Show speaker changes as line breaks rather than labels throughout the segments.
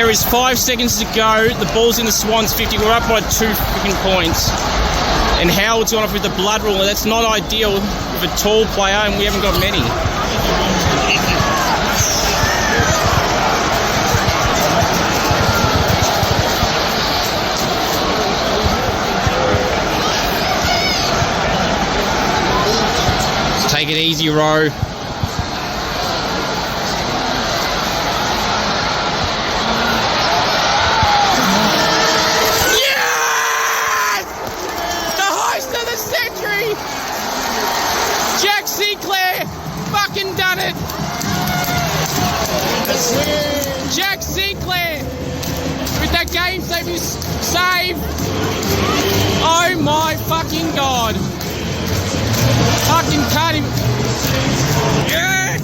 There is 5 seconds to go. The ball's in the Swans 50. We're up by 2 freaking points. And Howard's gone off with the blood rule. That's not ideal with a tall player, and we haven't got many. Let's take it easy, Ro. Fucking done it! Jack Sinclair with that game-saving save. Oh my fucking god! Fucking can't even. Yes!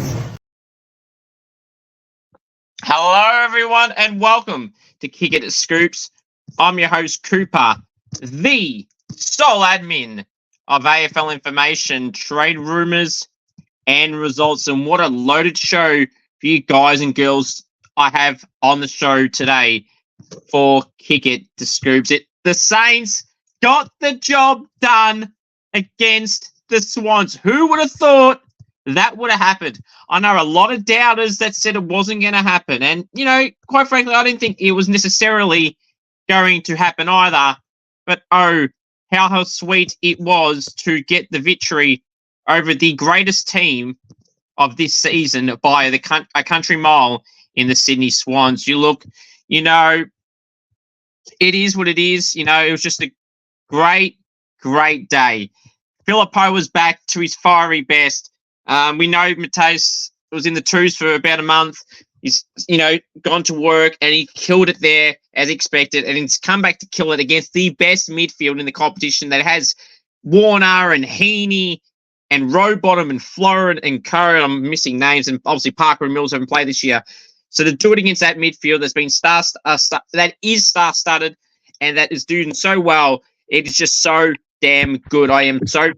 Hello, everyone, and welcome to Kick It at Scoops. I'm your host, Cooper, the sole admin of AFL information, trade rumours, and results. And what a loaded show for you guys and girls I have on the show today for Kick It to Scoops. The Saints got the job done against the Swans. Who would have thought that would have happened? I know a lot of doubters that said it wasn't going to happen. And, you know, quite frankly, I didn't think it was necessarily going to happen either. But, oh, how sweet it was to get the victory over the greatest team of this season by a country mile in the Sydney Swans. You look, you know, it is what it is. You know, it was just a great, great day. PHILLIPOU was back to his fiery best. We know Mateus was in the twos for about a month. He's, you know, gone to work and he killed it there as expected. And he's come back to kill it against the best midfield in the competition that has Warner and Heaney and Rowbottom and Florin and Curran. I'm missing names, and obviously Parker and Mills haven't played this year. So to do it against that midfield that's been star-studded and that is doing so well, it is just so damn good. I am so.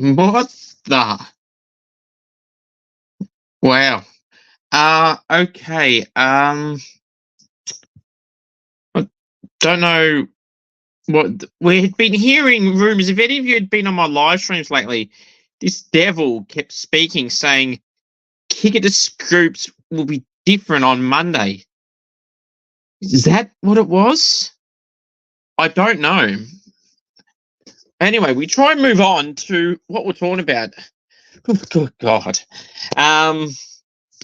What the? Wow. Okay. I don't know what we had been hearing rumors. If any of you had been on my live streams lately, this devil kept speaking, saying Kick It to Scoops will be different on Monday. Is that what it was? I don't know. Anyway, we try and move on to what we're talking about. Oh, good God. The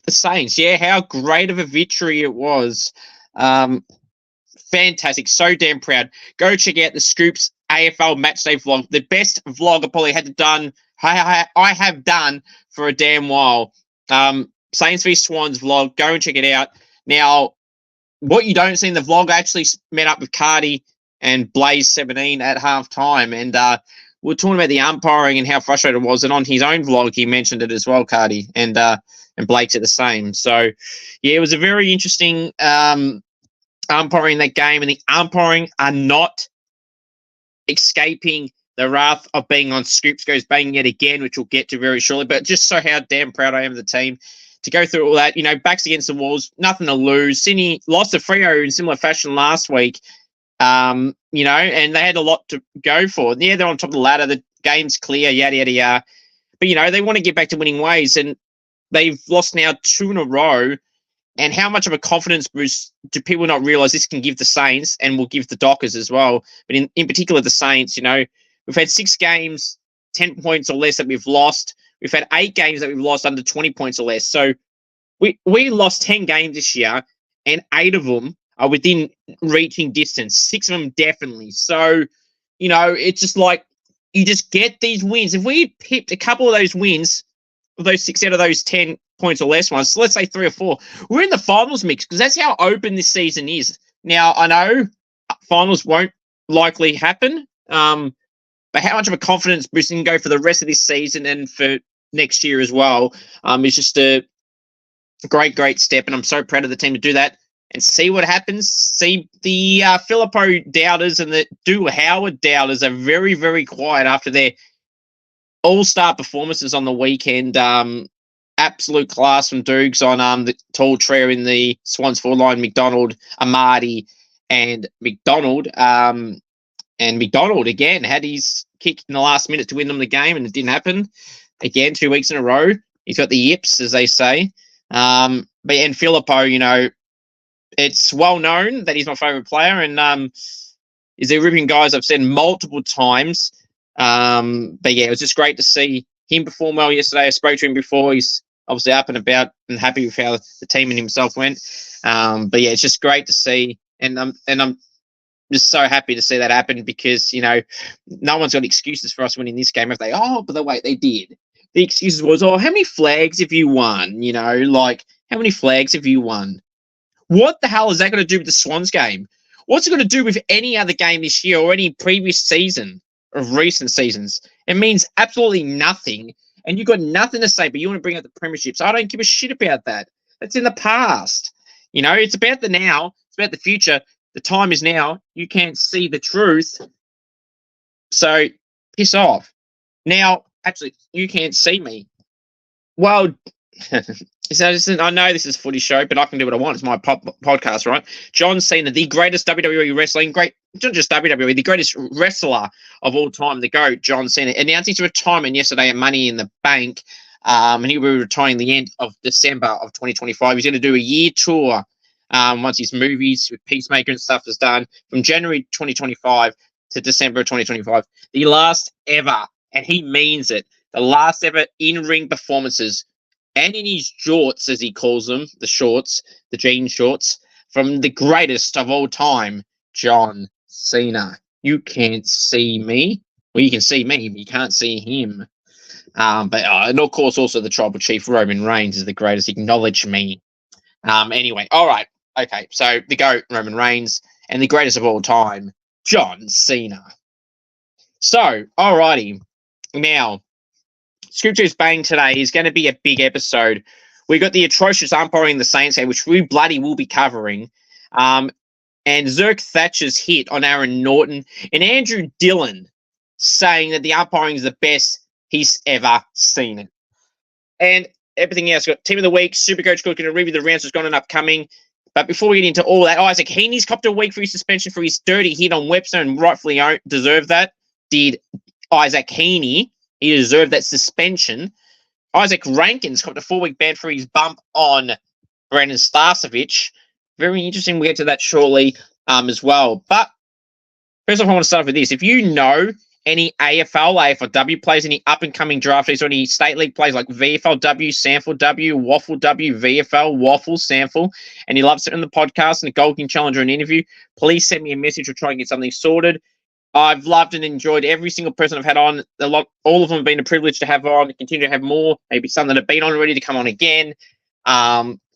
Saints, yeah, how great of a victory it was. Fantastic. So damn proud. Go check out the Scoops AFL Matchday vlog. The best vlog I probably I have done for a damn while. Saints v Swans vlog. Go and check it out. Now, what you don't see in the vlog, I actually met up with Cardi and Blaze 17 at halftime, and we were talking about the umpiring and how frustrated it was. And on his own vlog, he mentioned it as well, Cardi, and Blake said the same. So, yeah, it was a very interesting umpiring that game, and the umpiring are not escaping the wrath of being on Scoops goes bang yet again, which we'll get to very shortly. But just so how damn proud I am of the team to go through all that. Backs against the walls, nothing to lose. Sydney lost to Freo in similar fashion last week, and they had a lot to go for. Yeah, they're on top of the ladder. The game's clear, yada, yada, yada. But, they want to get back to winning ways, and they've lost now 2 in a row. And how much of a confidence boost do people not realise this can give the Saints and will give the Dockers as well? But in particular, the Saints, we've had 6 games, 10 points or less that we've lost. We've had 8 games that we've lost under 20 points or less. So we lost 10 games this year, and 8 of them are within reaching distance. 6 of them definitely. So, it's just like you just get these wins. If we picked a couple of those wins, of those 6 out of those 10 points or less ones, so let's say 3 or 4, we're in the finals mix because that's how open this season is. Now, I know finals won't likely happen, but how much of a confidence boost can go for the rest of this season and for next year as well is just a great, great step, and I'm so proud of the team to do that and see what happens. See the Philippou doubters and the Do Howard doubters are very, very quiet after their all-star performances on the weekend. Absolute class from Dukes on the tall trio in the Swans forward line, McDonald, Amadi, and McDonald. And McDonald, again, had his kick in the last minute to win them the game, and it didn't happen. Again, 2 weeks in a row. He's got the yips, as they say. And Philippou, it's well known that he's my favourite player, and is a ripping guys I've said multiple times. But yeah, it was just great to see him perform well yesterday. I spoke to him before. He's obviously up and about and happy with how the team and himself went. But yeah, it's just great to see, and I'm just so happy to see that happen because no one's got excuses for us winning this game. If they, but the way they did, the excuses was, how many flags have you won? How many flags have you won? What the hell is that going to do with the Swans game? What's it going to do with any other game this year or any previous season of recent seasons? It means absolutely nothing, and you've got nothing to say, but you want to bring up the premierships. I don't give a shit about that. That's in the past. It's about the now. It's about the future. The time is now. You can't see the truth. So, piss off. Now, actually, you can't see me. Well, I know this is a footy show, but I can do what I want. It's my podcast, right? John Cena, the greatest WWE wrestling, not just WWE, the greatest wrestler of all time, the GOAT, John Cena, announced his retirement yesterday at Money in the Bank, and he will be retiring the end of December of 2025. He's going to do a year tour once his movies with Peacemaker and stuff is done, from January 2025 to December 2025. The last ever, and he means it, the last ever in-ring performances, and in his jorts, as he calls them, the shorts, the jean shorts, from the greatest of all time, John Cena. You can't see me. Well, you can see me, but you can't see him. And of course, also the Tribal Chief, Roman Reigns, is the greatest. Acknowledge me. Anyway, all right. Okay, so the GOAT, Roman Reigns, and the greatest of all time, John Cena. So, all righty. Now, Scriptures Bang today is going to be a big episode. We got the Atrocious umpiring the Saints game, which we bloody will be covering. And Zerk Thatcher's hit on Aaron Naughton, and Andrew Dillion saying that the umpiring is the best he's ever seen it. And everything else. Got Team of the Week, Supercoach Talk, going to review the rounds that's gone and upcoming. But before we get into all that, Isaac Heaney's copped a week for his suspension for his dirty hit on Webster, and rightfully deserved that. Did Isaac Heaney. He deserved that suspension. Isaac Rankin's copped a 4-week ban for his bump on Brandon Starcevich. Very interesting. We'll get to that shortly as well. But first off, I want to start with this. If you know any AFL, AFLW players, any up-and-coming draftees, or any state league players like VFLW, Sample W, Waffle W, VFL, Waffle, Sample, and you love sitting on the podcast and a Gold King Challenge or an interview, please send me a message or try and get something sorted. I've loved and enjoyed every single person I've had on. All of them have been a privilege to have on, to continue to have more, maybe some that have been on already to come on again.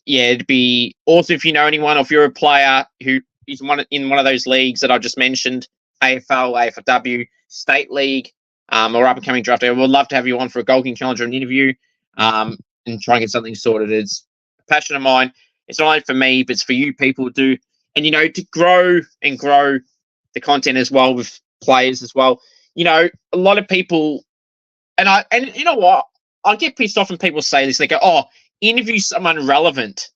It'd be awesome if you know anyone, or if you're a player who is in one of those leagues that I just mentioned, AFL, AFLW, State League, or up-and-coming draft. I would love to have you on for a Gold King Challenge or an interview and try and get something sorted. It's a passion of mine. It's not only for me, but it's for you people to do. And, to grow the content as well with players as well. a lot of people, and you know what? I get pissed off when people say this. They go, "Oh, interview someone relevant."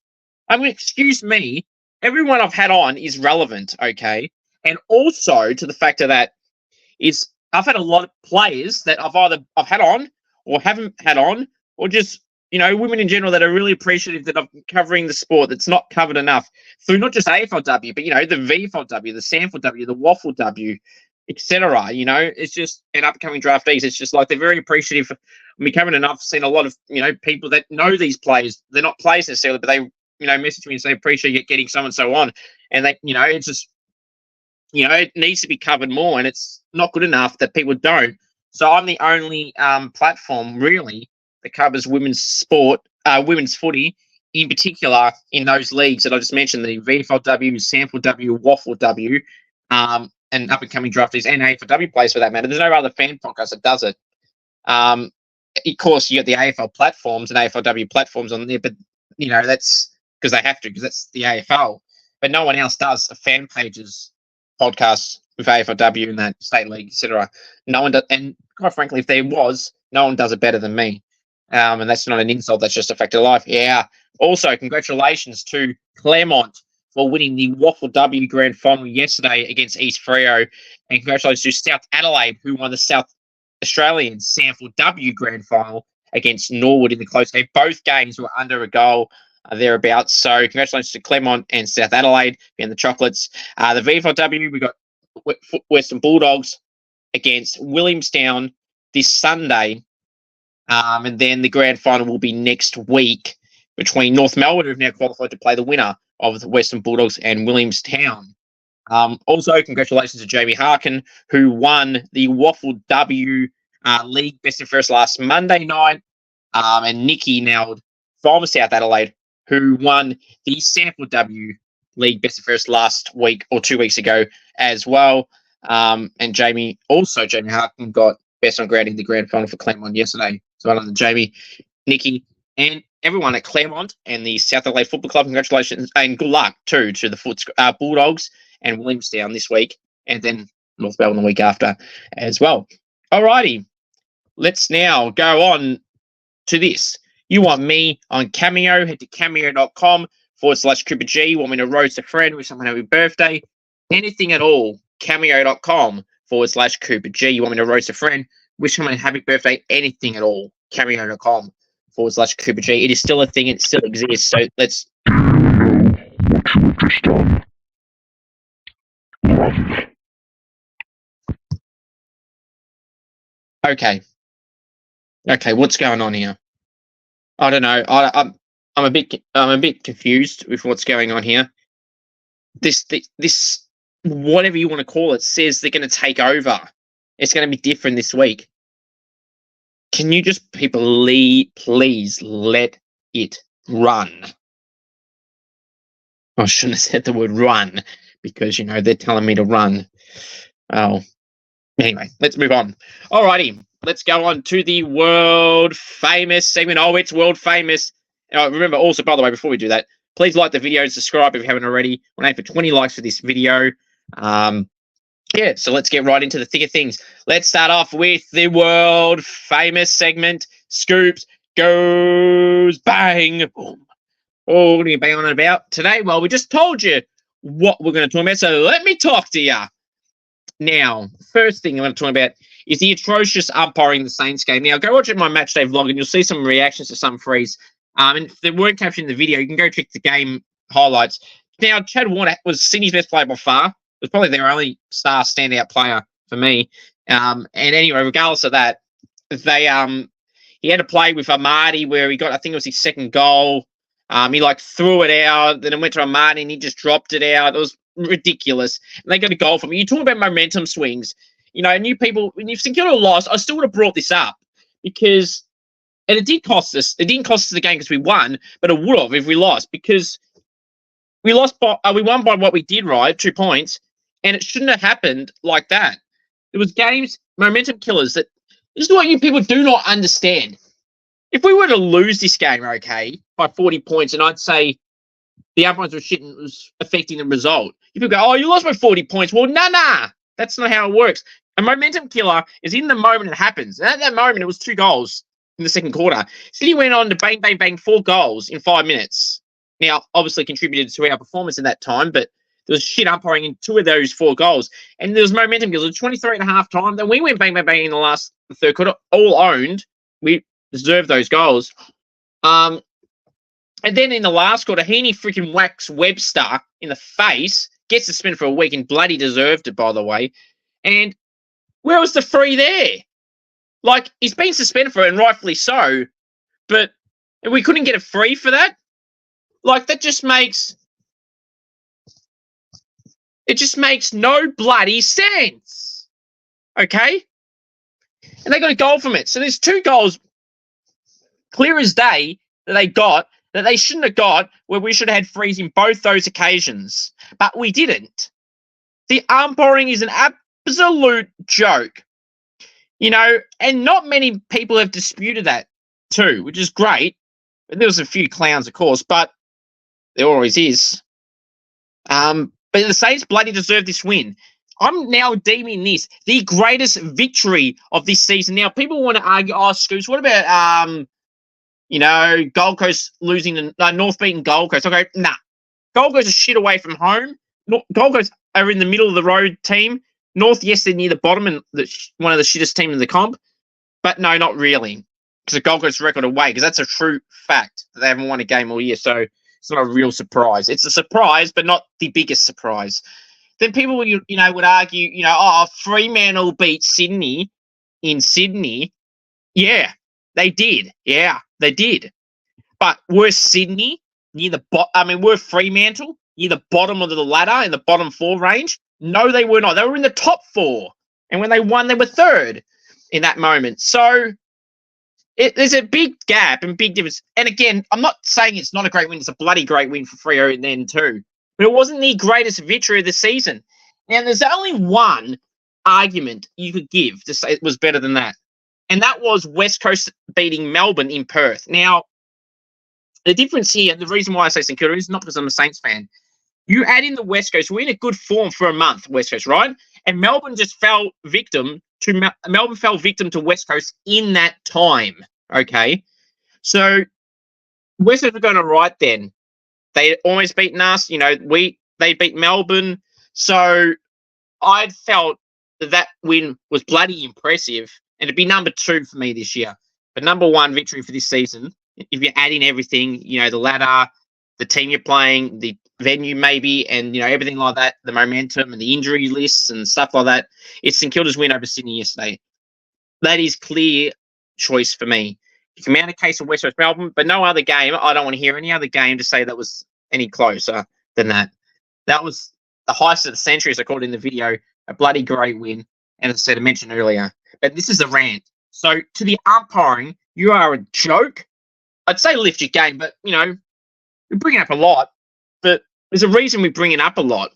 I mean, excuse me. Everyone I've had on is relevant, okay? And also to the factor that is I've had a lot of players that I've had on or haven't had on, or just women in general that are really appreciative that I'm covering the sport that's not covered enough through not just AFLW, but the VFLW, the SANFLW, the WAFLW, etc. It's just an upcoming draftees. It's just like they're very appreciative of me covering enough. I've seen a lot of people that know these players. They're not players necessarily, but they message me and say appreciate getting so and so on, and they it's just it needs to be covered more, and it's not good enough that people don't. So I'm the only platform really that covers women's sport, women's footy in particular in those leagues that I just mentioned, the VFLW, SANFLW, WAFLW, and up and coming draftees and AFLW players for that matter. There's no other fan podcast that does it. Of course, you got the AFL platforms and AFLW platforms on there, but that's because they have to, because that's the AFL. But no one else does fan pages podcasts with AFLW and that state league, etc. No one does, and quite frankly, if there was, no one does it better than me. And that's not an insult; that's just a fact of life. Yeah. Also, congratulations to Claremont for winning the WAFLW Grand Final yesterday against East Freo, and congratulations to South Adelaide, who won the South Australian SANFLW Grand Final against Norwood in the close game. Both games were under a goal. Thereabouts. So congratulations to Claremont and South Adelaide and the Chocolates. The VFLW, we got Western Bulldogs against Williamstown this Sunday. And then the grand final will be next week between North Melbourne, who've now qualified to play the winner of the Western Bulldogs, and Williamstown. Also, congratulations to Jamie Harkin, who won the WAFLW League Best and Fairest last Monday night. And Nikki Neld from South Adelaide, who won the SANFLW League Best and Fairest last week or 2 weeks ago as well. And Jamie Harkin got best on ground in the grand final for Claremont yesterday. So well done to Jamie, Nikki, and everyone at Claremont and the South Adelaide Football Club. Congratulations and good luck too to the Bulldogs and Williamstown this week, and then North Melbourne the week after as well. Alrighty, let's now go on to this. You want me on Cameo? Head to cameo.com/Cooper G. You want me to roast a friend with someone happy birthday? Anything at all. Cameo.com/Cooper G. You want me to roast a friend? Wish someone a happy birthday? Anything at all. Cameo.com/Cooper G. It is still a thing. It still exists. So let's. Okay. What's going on here? I don't know. I'm a bit confused with what's going on here. This whatever you want to call it says they're going to take over. It's going to be different this week. Can you just please let it run? I shouldn't have said the word run because they're telling me to run. Oh, anyway, let's move on. Alrighty. Let's go on to the world famous segment. Oh, it's world famous. Remember, also, by the way, before we do that, please like the video and subscribe if you haven't already. We're aiming for 20 likes for this video. So let's get right into the thick of things. Let's start off with the world famous segment. Scoops goes bang. Boom. Oh, what are you bang on about today? Well, we just told you what we're going to talk about, so let me talk to you. Now, first thing I want to talk about is the atrocious umpiring the Saints game. Now, go watch my match day vlog and you'll see some reactions to some frees. And if they weren't captured in the video, you can go check the game highlights. Now, Chad Warner was Sydney's best player by far. It was probably their only star standout player for me. And anyway, regardless of that, he had a play with Amadi where he got, I think it was his second goal. He threw it out, then it went to Amadi and he just dropped it out. It was ridiculous. And they got a goal from it. You talk about momentum swings. And you people, when you've secured a loss, I still would have brought this up because, and it did cost us. It didn't cost us the game because we won, but it would have if we lost because we won by what we did, right? 2 points, and it shouldn't have happened like that. There was games, momentum killers. This is what you people do not understand. If we were to lose this game, okay, by 40 points, and I'd say the umpires were shit and it was affecting the result, you people go, oh, you lost by 40 points. Well, nah. That's not how it works. A momentum killer is in the moment it happens. And at that moment, it was 2 goals in the second quarter. City went on to bang, bang, bang, 4 goals in 5 minutes. Now, obviously contributed to our performance in that time, but there was shit umpiring in 2 of those 4 goals. And there was momentum killers. It was 23 and a half time. Then we went bang, bang, bang in the third quarter, all owned. We deserved those goals. And then in the last quarter, Heaney freaking whacks Webster in the face, gets suspended for a week, and bloody deserved it, by the way. And where was the free there? Like, he's been suspended for it, and rightfully so, but we couldn't get a free for that? Like, that just makes... It just makes no bloody sense. Okay? And they got a goal from it. So there's 2 goals, clear as day, that they got, that they shouldn't have got, where we should have had frees in both those occasions. But we didn't. The umpiring is an absolute joke. You know, and not many people have disputed that too, which is great. But there was a few clowns, of course, but there always is. But the Saints bloody deserve this win. I'm now deeming this the greatest victory of this season. Now, people want to argue, oh, Scoops, what about, Gold Coast losing the North beating Gold Coast? Okay, nah. Gold Coast is shit away from home. Gold Coast are in the middle of the road team. North, yes, they're near the bottom and one of the shittest teams in the comp. But no, not really. Because the Gold Coast record away, because that's a true fact that they haven't won a game all year. So it's not a real surprise. It's a surprise, but not the biggest surprise. Then people would argue, Fremantle beat Sydney in Sydney. Yeah, they did. Yeah, they did. But were Sydney near the bottom? Were Fremantle near the bottom of the ladder in the bottom 4 range? No, they were not. They were in the top 4. And when they won, they were 3rd in that moment. So there's a big gap and big difference. And again, I'm not saying it's not a great win. It's a bloody great win for Freo then too. But it wasn't the greatest victory of the season. Now, there's only one argument you could give to say it was better than that. And that was West Coast beating Melbourne in Perth. Now, the difference here, the reason why I say St Kilda is not because I'm a Saints fan. You add in the West Coast, we're in a good form for a month, West Coast, right? And Melbourne just fell victim to West Coast in that time, okay? So West Coast were going all right then. They almost beaten us, they beat Melbourne. So I felt that win was bloody impressive, and it'd be number 2 for me this year. But number 1 victory for this season, if you're adding everything, the ladder, the team you're playing, the venue maybe, and everything like that, the momentum and the injury lists and stuff like that, it's St Kilda's win over Sydney yesterday. That is clear choice for me. You can mount a case of West Coast Melbourne, but no other game. I don't want to hear any other game to say that was any closer than that. That was the heist of the century, as I called it in the video. A bloody great win. And as I mentioned earlier. But this is a rant. So to the umpiring, you are a joke. I'd say lift your game, but we bring it up a lot. But there's a reason we bring it up a lot.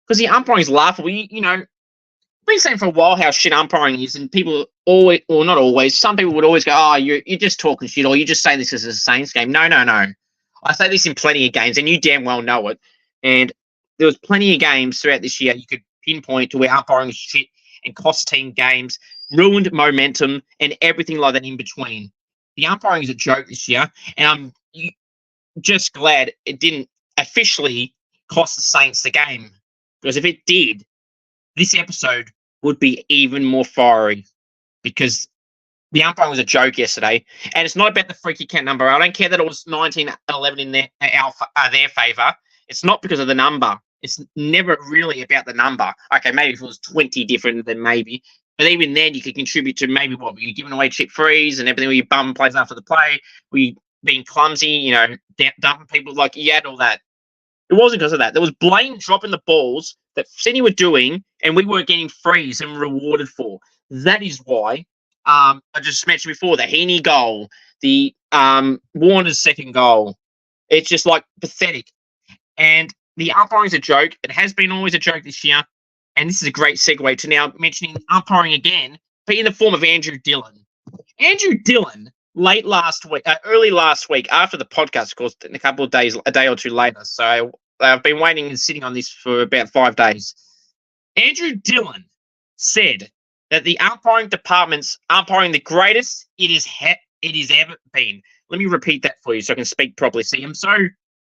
Because the umpiring is laughable. We've been saying for a while how shit umpiring is, and people always, or not always, some people would always go, oh, you're just talking shit, or you just say this as a Saints game. No. I say this in plenty of games, and you damn well know it. And there was plenty of games throughout this year you could pinpoint to where umpiring is shit and cost team games, ruined momentum, and everything like that in between. The umpiring is a joke this year, and I'm just glad it didn't officially cost the Saints the game. Because if it did, this episode would be even more fiery, because the umpiring was a joke yesterday. And it's not about the freaky count number. I don't care that it was 19-11 in their favour. It's not because of the number. It's never really about the number. Okay, maybe if it was 20 different, then maybe. But even then, you could contribute to maybe what? Were you giving away chip frees and everything? Were you bum plays after the play? Were you being clumsy, dumping people? Like, you had all that. It wasn't because of that. There was blatant dropping the balls that Sydney were doing, and we weren't getting frees and rewarded for. That is why I just mentioned before, the Heaney goal, the Warner's second goal. It's just like pathetic. And the umpiring is a joke. It has been always a joke this year. And this is a great segue to now mentioning umpiring again, but in the form of Andrew Dillion. Andrew Dillion, early last week, after the podcast, of course, in a day or two later. So I've been waiting and sitting on this for about 5 days. Andrew Dillion said that the umpiring department's umpiring the greatest it is ever been. Let me repeat that for you so I can speak properly. See, I'm so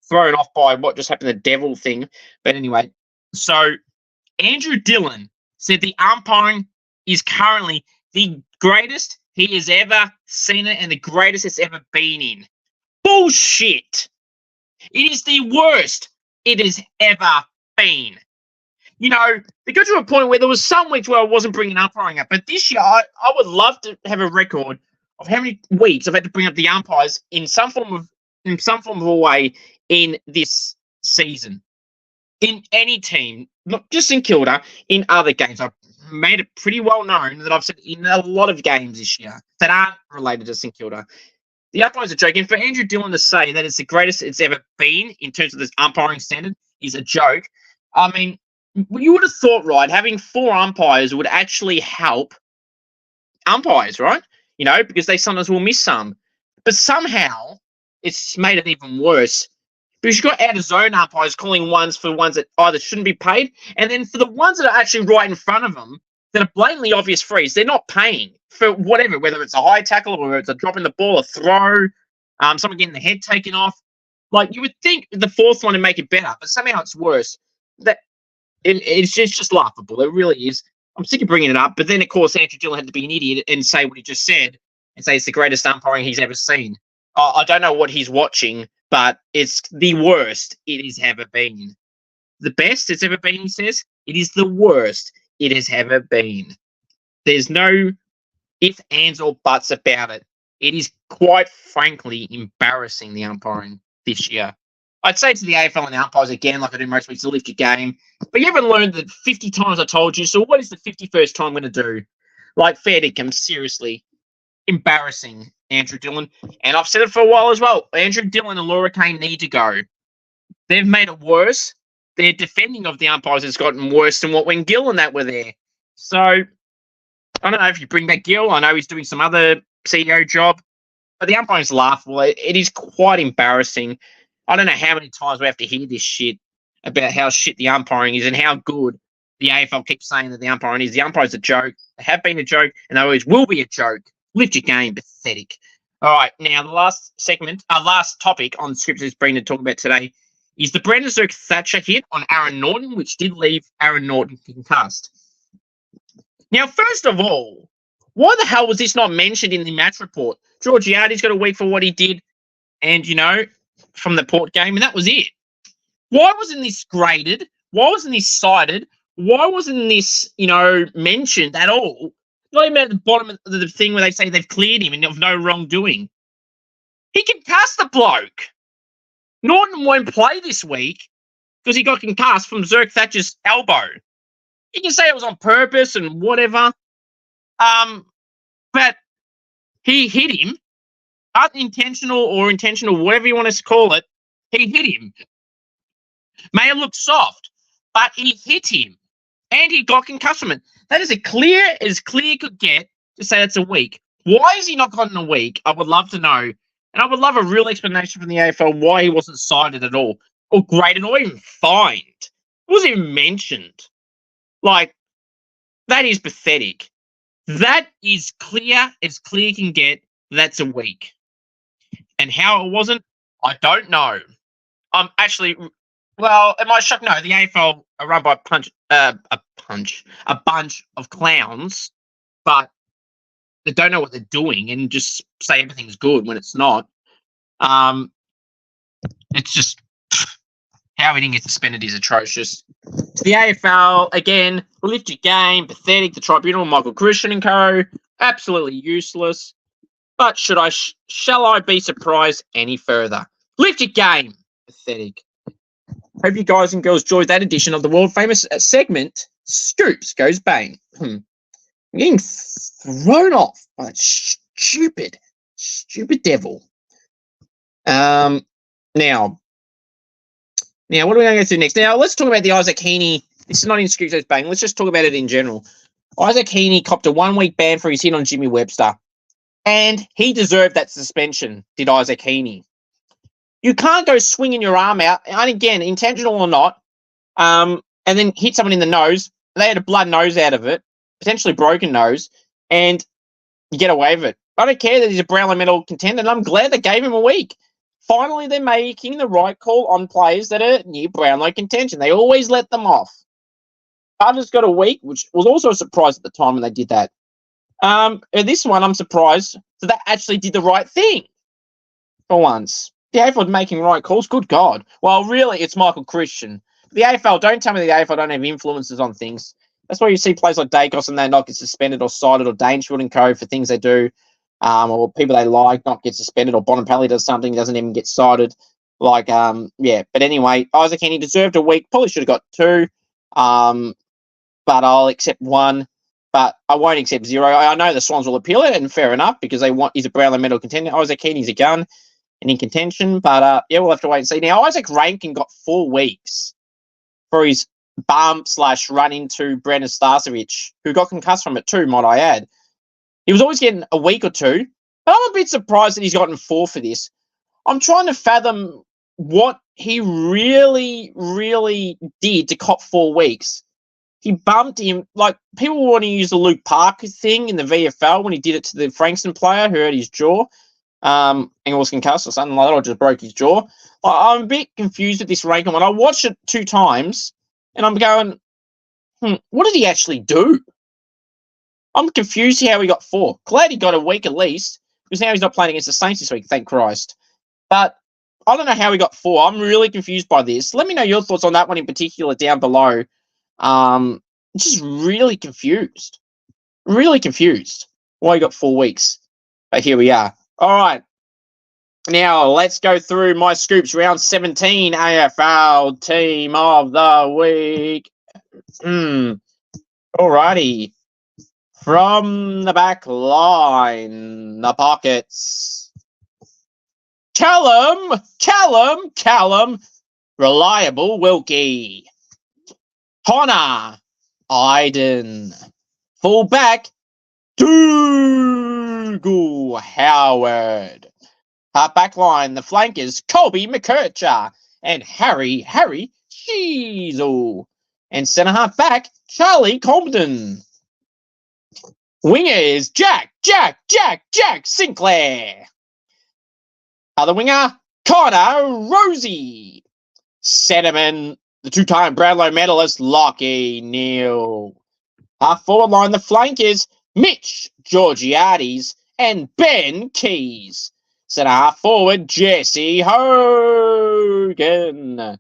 thrown off by what just happened, the devil thing. But anyway, so Andrew Dillion said the umpiring is currently the greatest he has ever seen it and the greatest it's ever been in. Bullshit. It is the worst it has ever been. You know, they got to a point where there was some weeks where I wasn't bringing umpiring up, but this year I would love to have a record of how many weeks I've had to bring up the umpires in some form of a way in this season. In any team, not just in Kilda, in other games. I've made it pretty well known that I've said in a lot of games this year that aren't related to St Kilda. The umpires are joking. For Andrew Dillion to say that it's the greatest it's ever been in terms of this umpiring standard is a joke. I mean, you would have thought, right, having 4 umpires would actually help umpires, right? You know, because they sometimes will miss some. But somehow it's made it even worse. Because you've got out-of-zone umpires calling ones for ones that either shouldn't be paid, and then for the ones that are actually right in front of them, that are blatantly obvious frees, they're not paying for whatever, whether it's a high tackle or whether it's a drop in the ball, a throw, someone getting the head taken off. Like, you would think the 4th one would make it better, but somehow it's worse. That it's just laughable. It really is. I'm sick of bringing it up, but then, of course, Andrew Dillion had to be an idiot and say what he just said and say it's the greatest umpiring he's ever seen. I don't know what he's watching, but it's the worst it has ever been. The best it's ever been, he says. It is the worst it has ever been. There's no ifs, ands, or buts about it. It is quite frankly embarrassing, the umpiring this year. I'd say to the AFL and the umpires again, like I do most weeks, to lift your game. But you haven't learned that 50 times I told you, so what is the 51st time I'm going to do? Like, fair dinkum, seriously. Embarrassing, Andrew Dillion. And I've said it for a while as well. Andrew Dillion and Laura Kane need to go. They've made it worse. Their defending of the umpires has gotten worse than what when Gill and that were there. So, I don't know if you bring back Gill. I know he's doing some other CEO job. But the umpiring's laughable. It is quite embarrassing. I don't know how many times we have to hear this shit about how shit the umpiring is and how good the AFL keeps saying that the umpiring is. The umpire's a joke. They have been a joke, and they always will be a joke. Lift your game, pathetic. All right, now the last topic on Scripts is bringing to talk about today is the Brandon Zerk Thatcher hit on Aaron Naughton, which did leave Aaron Naughton concussed. Now, first of all, why the hell was this not mentioned in the match report? Georgiades got a week for what he did, and, you know, from the Port game, and that was it. Why wasn't this graded? Why wasn't this cited? Why wasn't this, you know, mentioned at all? Not even at the bottom of the thing where they say they've cleared him and of no wrongdoing. He concussed the bloke. Naughton won't play this week because he got concussed from Zerk Thatcher's elbow. You can say it was on purpose and whatever. But he hit him. Unintentional or intentional, whatever you want to call it, he hit him. May have looked soft, but he hit him. And he got concussed from it. That is as clear could get to say that's a week. Why has he not gotten a week? I would love to know. And I would love a real explanation from the AFL why he wasn't cited at all. Or graded or even fined. It wasn't even mentioned. Like, that is pathetic. That is clear as clear can get. That's a week. And how it wasn't, I don't know. Actually, well, it might shock. No, the AFL are run by a bunch of clowns, but they don't know what they're doing and just say everything's good when it's not. It's just how he didn't get suspended is atrocious. To the AFL, again, lift your game, pathetic. The tribunal, Michael Christian and co, absolutely useless. But shall I be surprised any further? Lift your game. Pathetic. Hope you guys and girls enjoyed that edition of the world famous segment, Scoops Goes Bang. I'm getting thrown off by that stupid devil. Now, what are we going to go through next? Now, let's talk about the Isaac Heaney. This is not in Scoops Goes Bang. Let's just talk about it in general. Isaac Heaney copped a 1-week ban for his hit on Jimmy Webster. And he deserved that suspension, did Isaac Heaney. You can't go swinging your arm out, and again, intentional or not, and then hit someone in the nose. They had a blood nose out of it. potentially broken nose, and you get away with it. I don't care that he's a Brownlow medal contender, and I'm glad they gave him a week. Finally, they're making the right call on players that are near Brownlow contention. They always let them off. Carter's got a week, which was also a surprise at the time when they did that. This one, I'm surprised that they actually did the right thing for once. The AFL making right calls. Good God. Well, really, it's Michael Christian. The AFL, don't tell me the AFL don't have influences on things. That's why you see players like Dacos and they not get suspended or cited, or Dangerfield and Co. for things they do, or people they like not get suspended, or Bonapelli does something, doesn't even get cited. Like, yeah. But anyway, Isaac Heaney deserved a week. Probably should have got 2. But I'll accept 1. But I won't accept 0. I know the Swans will appeal it, and fair enough, because he's a Brownlow medal contender. Isaac Heaney's a gun and in contention. But yeah, we'll have to wait and see. Now, Isaac Rankin got 4 weeks for his bump/run into Brendan Starcevich, who got concussed from it too, might I add. He was always getting a week or 2, but I'm a bit surprised that he's gotten 4 for this. I'm trying to fathom what he really, really did to cop 4 weeks. He bumped him, like, people want to use the Luke Parker thing in the VFL when he did it to the Frankston player who hurt his jaw, and was concussed or something like that, or just broke his jaw. I'm a bit confused with this Rankin one. I watched it 2 times, and I'm going, what did he actually do? I'm confused how he got 4. Glad he got a week at least, because now he's not playing against the Saints this week, thank Christ. But I don't know how he got 4. I'm really confused by this. Let me know your thoughts on that one in particular down below. Just really confused. Really confused why he got 4 weeks. But here we are. All right. Now, let's go through my Scoops round 17 AFL team of the week. Alrighty. From the back line, the pockets. Callum, reliable Wilkie. Connor, Iden. Fullback, Dougal Howard. Back line, the flankers, Colby McKercher and Harry Sheasel. And centre half back, Charlie Compton. Wingers, Jack Sinclair. Other winger, Connor Rosie. Centreman, the 2-time Brownlow medalist, Lockie Neal. Half forward line, the flankers, Mitch Georgiades and Ben Keys. Centre half forward, Jesse Hogan.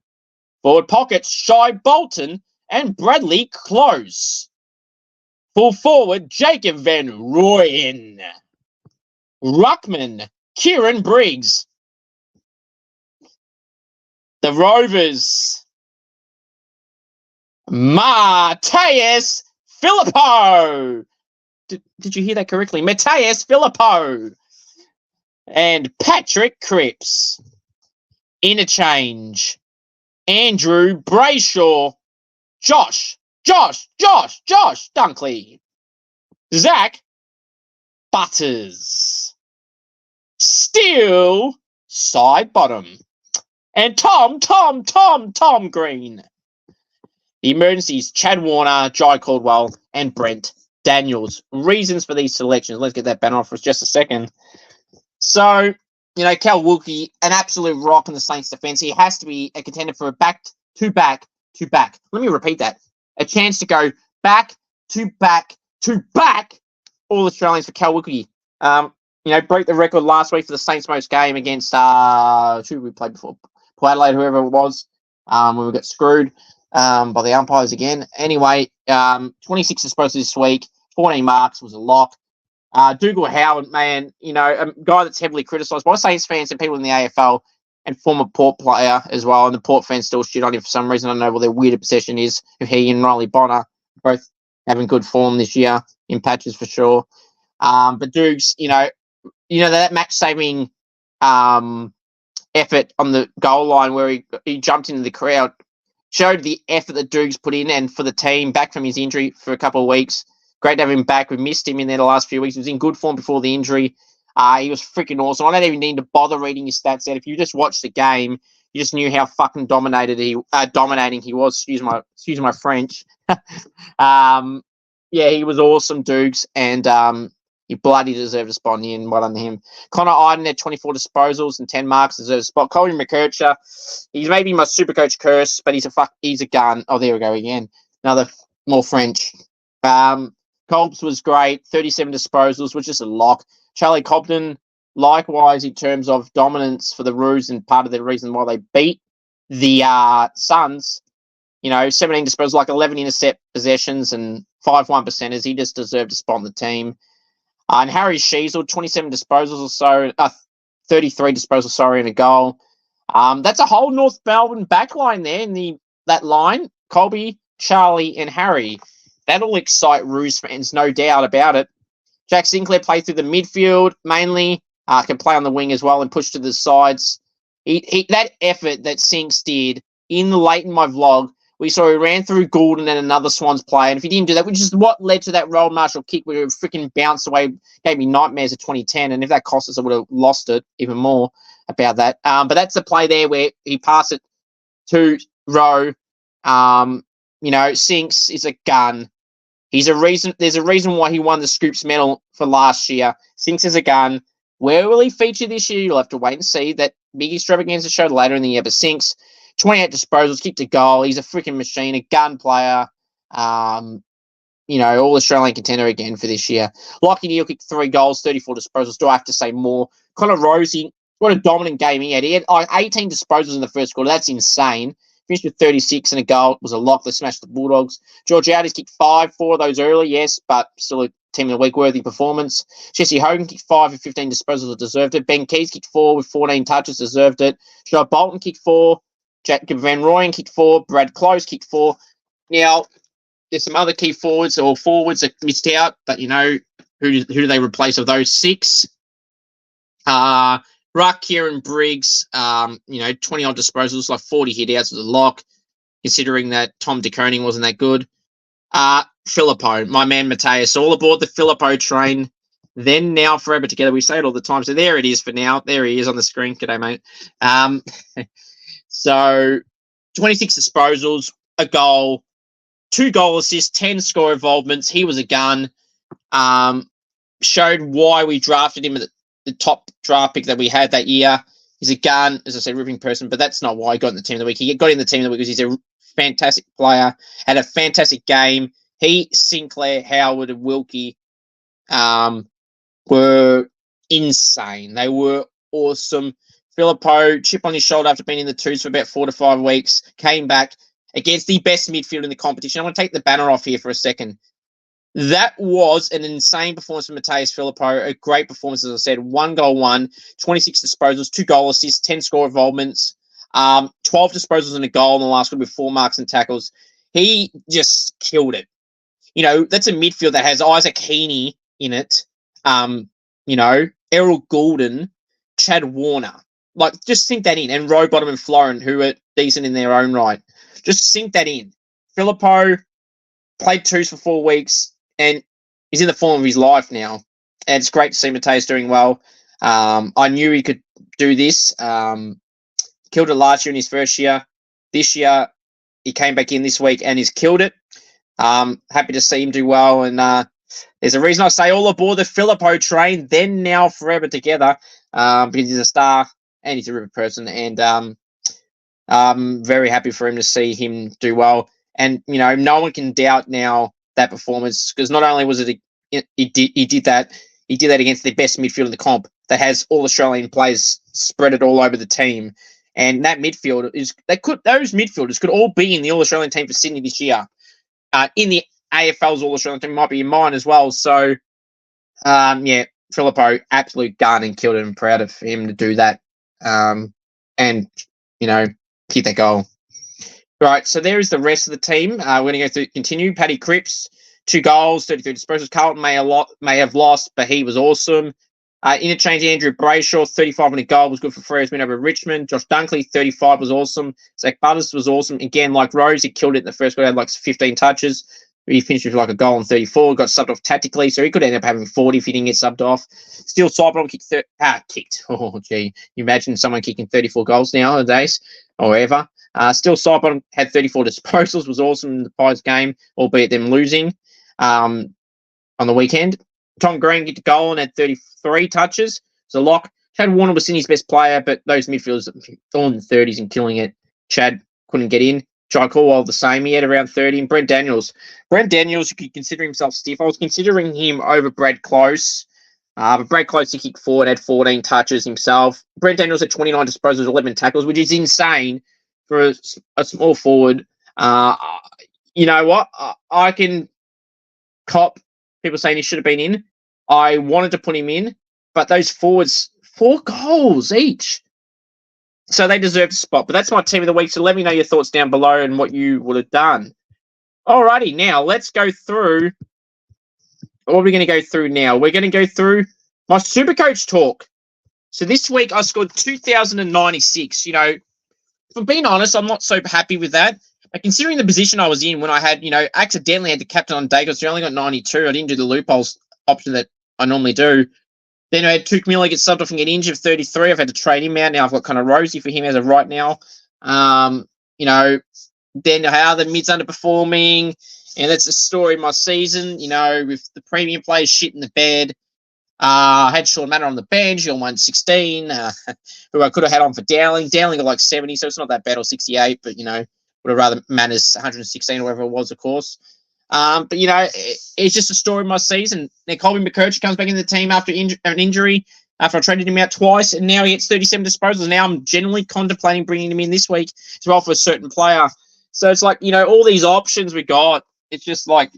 Forward pockets, Shy Bolton and Bradley Close. Full forward, Jacob Van Rooyen. Ruckman, Kieran Briggs. The Rovers, Mateus Philippou. Did you hear that correctly? Mateus Philippou. And Patrick Cripps. Interchange, Andrew Brayshaw. Josh Dunkley. Zach Butters. Steel side bottom. And Tom Green. The emergencies, Chad Warner, Jai Caldwell, and Brent Daniels. Reasons for these selections. Let's get that banner off for just a second. So, Cal Wilkie, an absolute rock in the Saints defense. He has to be a contender for a back to back. Let me repeat that. A chance to go back to back. All Australians for Cal Wilkie. Broke the record last week for the Saints most game against, who we played before? Port Adelaide, whoever it was, when we got screwed by the umpires again. Anyway, 26 disposals this week, 14 marks was a lock. Dougal Howard, man, a guy that's heavily criticised by Saints fans and people in the AFL and former Port player as well. And the Port fans still shit on him for some reason. I don't know what their weird obsession is. He and Riley Bonner both having good form this year in patches for sure. But Dukes, that match-saving effort on the goal line where he jumped into the crowd showed the effort that Dukes put in, and for the team back from his injury for a couple of weeks. Great to have him back. We missed him in there the last few weeks. He was in good form before the injury. He was freaking awesome. I don't even need to bother reading his stats out. If you just watched the game, you just knew how fucking dominating he was. Excuse my French. Yeah, he was awesome, Dukes, and he bloody deserved a spot in the end. Well done to him. Connor Iden had 24 disposals and 10 marks, deserves a spot. Colin McKercher, he's maybe my Supercoach curse, but he's a gun. Oh, there we go again. Another more French. Colbs was great, 37 disposals, was just a lock. Charlie Cobden, likewise, in terms of dominance for the Roos and part of the reason why they beat the Suns. 17 disposals, like 11 intercept possessions and 5 1%ers. He just deserved a spot on the team. And Harry Sheasel, 27 disposals or so, 33 disposals, and a goal. That's a whole North Melbourne backline there in that line. Colby, Charlie, and Harry. That'll excite Roos fans, no doubt about it. Jack Sinclair played through the midfield mainly, can play on the wing as well and push to the sides. That effort that Sinks did late in my vlog, we saw he ran through Goulden and another Swans player. And if he didn't do that, which is what led to that Roll Marshall kick where it freaking bounced away, gave me nightmares of 2010. And if that cost us, I would have lost it even more about that. But that's the play there where he passed it to Rowe. Sinks is a gun. There's a reason why he won the Scoops medal for last year. Sinks is a gun. Where will he feature this year? You'll have to wait and see. That big extravaganza show later in the year. But Sinks, 28 disposals, kicked a goal. He's a freaking machine, a gun player. All Australian contender again for this year. Lockie Neal kicked 3 goals, 34 disposals. Do I have to say more? Connor Rosie, what a dominant game he had. He had like 18 disposals in the first quarter. That's insane. Finished with 36 and a goal. It was a lock. They smashed the Bulldogs. George Audis kicked 4 of those early, yes, but still a team of the week worthy performance. Jesse Hogan kicked 5 with 15 disposals, deserved it. Ben Keys kicked 4 with 14 touches, deserved it. Shai Bolton kicked 4. Jack Van Rooyen kicked 4. Brad Close kicked 4. Now, there's some other key forwards that missed out, but who do they replace of those 6? Ruck, Kieran Briggs, 20-odd disposals, like 40 hit-outs with a lock, considering that Tom De Koning wasn't that good. Philippou, my man Mateus, all aboard the Philippou train. Then, now, forever together. We say it all the time. So there it is for now. There he is on the screen. G'day, mate. So 26 disposals, a goal, 2 goal assists, 10 score involvements. He was a gun. Showed why we drafted him at the top draft pick that we had that year. He's a gun, as I said, ripping person, but that's not why he got in the team of the week. He got in the team of the week because he's a fantastic player, had a fantastic game. He, Sinclair, Howard, and Wilkie were insane. They were awesome. Philippou, chip on his shoulder after being in the twos for about 4 to 5 weeks, came back against the best midfield in the competition. I want to take the banner off here for a second. That was an insane performance from Mateus Philippou. A great performance, as I said. 1 goal, 26 disposals, 2 goal assists, 10 score involvements, 12 disposals and a goal in the last one with 4 marks and tackles. He just killed it. That's a midfield that has Isaac Heaney in it. Errol Goulden, Chad Warner. Like, just sink that in. And Rowbottom and Florin, who are decent in their own right. Just sink that in. Philippou played twos for 4 weeks. And he's in the form of his life now. And it's great to see Mateus doing well. I knew he could do this. Killed it last year in his first year. This year, he came back in this week and he's killed it. Happy to see him do well. And there's a reason I say all aboard the Philippou train, then, now, forever together. Because he's a star and he's a river person. And I'm very happy for him to see him do well. And, no one can doubt now that performance, because not only was it he did that against the best midfield in the comp that has all Australian players spread it all over the team, and that midfield those midfielders could all be in the All Australian team for Sydney this year. In the AFL's All Australian team, might be in mine as well. So, Philippou, absolute gun, and killed it. I'm proud of him to do that, and kick that goal. Right, so there is the rest of the team. We're going to go through, continue. Paddy Cripps, 2 goals, 33 disposals. Carlton may have lost, but he was awesome. Interchange Andrew Brayshaw, 35 and a goal, was good for Freya's win over Richmond. Josh Dunkley, 35, was awesome. Zach Butters was awesome. Again, like Rose, he killed it in the first quarter, had like 15 touches. He finished with like a goal and 34, got subbed off tactically, so he could end up having 40 if he didn't get subbed off. Still Cyberlon kicked. Oh, gee. You imagine someone kicking 34 goals nowadays, or ever. Still Cyberlon had 34 disposals, was awesome in the Pies game, albeit them losing. on the weekend. Tom Green get the goal and had 33 touches. It's a lock. Chad Warner was Sydney's best player, but those midfielders all in the 30s and killing it. Chad couldn't get in. Jai Caldwell the same. He had around 30. And Brent Daniels, you could consider himself stiff. I was considering him over Brad Close. But Brad Close, he kicked forward, had 14 touches himself. Brent Daniels had 29 disposals, 11 tackles, which is insane for a small forward. You know what? I can cop people saying he should have been in. I wanted to put him in, but those forwards, 4 goals each. So they deserve a spot. But that's my team of the week. So let me know your thoughts down below and what you would have done. Alrighty, now let's go through. What are we going to go through now? We're going to go through my Supercoach talk. So this week I scored 2,096. You know, for being honest, I'm not so happy with that. But considering the position I was in when I had, accidentally had the captain on Dacos, so I only got 92. I didn't do the loopholes option that I normally do. Then I had Tuke Miller get subbed off and get injured, 33. I've had to trade him out. Now I've got kind of Rosie for him as of right now. Then how the mid's underperforming. And that's the story of my season, with the premium players shit in the bed. I had Sean Manor on the bench, he on 116, who I could have had on for Dowling. Dowling got like 70, so it's not that bad, or 68, but, would have rather Manor's 116 or whatever it was, of course. But, it's just a story of my season. Then Colby McCurch comes back in the team after an injury, after I traded him out twice, and now he gets 37 disposals. Now I'm generally contemplating bringing him in this week as well for a certain player. So it's like, all these options we got, it's just like,